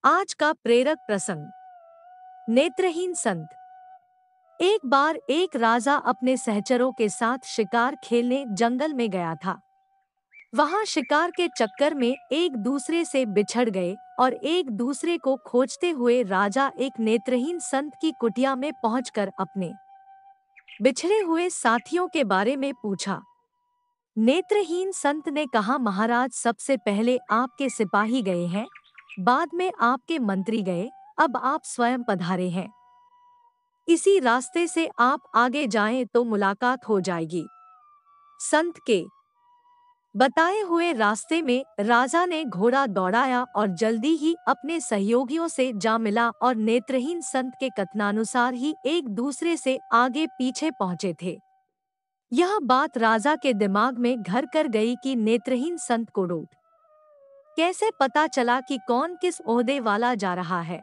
आज का प्रेरक प्रसंग। नेत्रहीन संत। एक बार एक राजा अपने सहचरों के साथ शिकार खेलने जंगल में गया था। वहां शिकार के चक्कर में एक दूसरे से बिछड़ गए और एक दूसरे को खोजते हुए राजा एक नेत्रहीन संत की कुटिया में पहुंचकर अपने बिछड़े हुए साथियों के बारे में पूछा। नेत्रहीन संत ने कहा, महाराज, सबसे पहले आपके सिपाही गए हैं, बाद में आपके मंत्री गए, अब आप स्वयं पधारे हैं। इसी रास्ते से आप आगे जाएं तो मुलाकात हो जाएगी। संत के बताए हुए रास्ते में राजा ने घोड़ा दौड़ाया और जल्दी ही अपने सहयोगियों से जा मिला और नेत्रहीन संत के कथनानुसार ही एक दूसरे से आगे पीछे पहुंचे थे। यह बात राजा के दिमाग में घर कर गई कि नेत्रहीन संत को रूट कैसे पता चला कि कौन किस ओहदे वाला जा रहा है।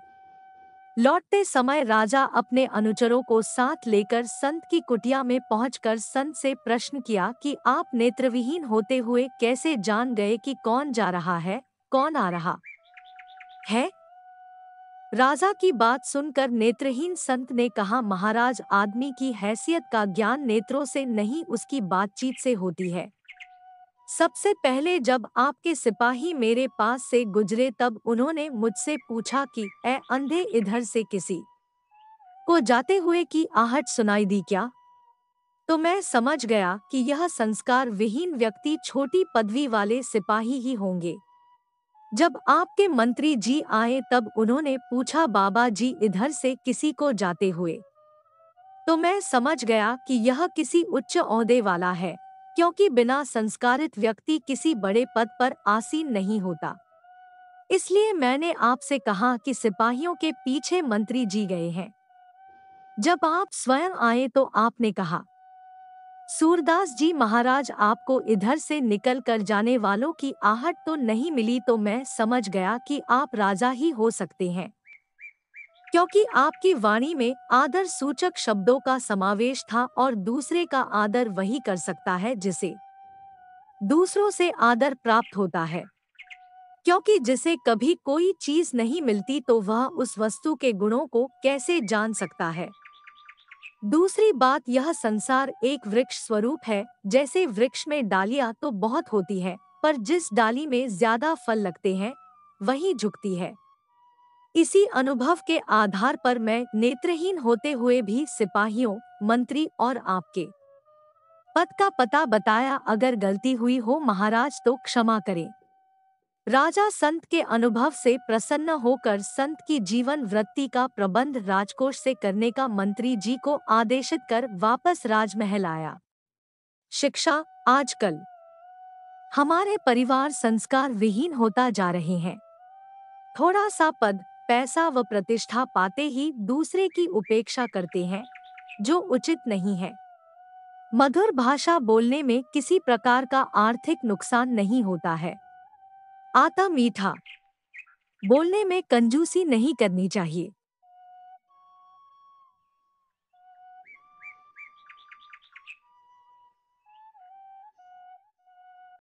लौटते समय राजा अपने अनुचरों को साथ लेकर संत की कुटिया में पहुंचकर संत से प्रश्न किया कि आप नेत्रविहीन होते हुए कैसे जान गए कि कौन जा रहा है, कौन आ रहा है। राजा की बात सुनकर नेत्रहीन संत ने कहा, महाराज, आदमी की हैसियत का ज्ञान नेत्रों से नहीं उसकी बातचीत से होती है। सबसे पहले जब आपके सिपाही मेरे पास से गुजरे तब उन्होंने मुझसे पूछा कि ए अंधे, इधर से किसी को जाते हुए की आहट सुनाई दी क्या? तो मैं समझ गया कि यह संस्कार विहीन व्यक्ति छोटी पदवी वाले सिपाही ही होंगे। जब आपके मंत्री जी आए तब उन्होंने पूछा, बाबा जी, इधर से किसी को जाते हुए, तो मैं समझ गया कि यह किसी उच्च ओहदे वाला है, क्योंकि बिना संस्कारित व्यक्ति किसी बड़े पद पर आसीन नहीं होता। इसलिए मैंने आपसे कहा कि सिपाहियों के पीछे मंत्री जी गए हैं। जब आप स्वयं आए तो आपने कहा, सूरदास जी महाराज, आपको इधर से निकल कर जाने वालों की आहट तो नहीं मिली, तो मैं समझ गया कि आप राजा ही हो सकते हैं, क्योंकि आपकी वाणी में आदर सूचक शब्दों का समावेश था और दूसरे का आदर वही कर सकता है जिसे दूसरों से आदर प्राप्त होता है, क्योंकि जिसे कभी कोई चीज नहीं मिलती तो वह उस वस्तु के गुणों को कैसे जान सकता है। दूसरी बात, यह संसार एक वृक्ष स्वरूप है। जैसे वृक्ष में डालियां तो बहुत होती है, पर जिस डाली में ज्यादा फल लगते हैं वही झुकती है। इसी अनुभव के आधार पर मैं नेत्रहीन होते हुए भी सिपाहियों, मंत्री और आपके पद का पता बताया। अगर गलती हुई हो महाराज तो क्षमा करें। राजा संत के अनुभव से प्रसन्न होकर संत की जीवन वृत्ति का प्रबंध राजकोष से करने का मंत्री जी को आदेशित कर वापस राजमहल आया। शिक्षा। आजकल हमारे परिवार संस्कार विहीन होता जा रहे हैं। थोड़ा सा पद, पैसा व प्रतिष्ठा पाते ही दूसरे की उपेक्षा करते हैं, जो उचित नहीं है। मधुर भाषा बोलने में किसी प्रकार का आर्थिक नुकसान नहीं होता है। आता मीठा बोलने में कंजूसी नहीं करनी चाहिए।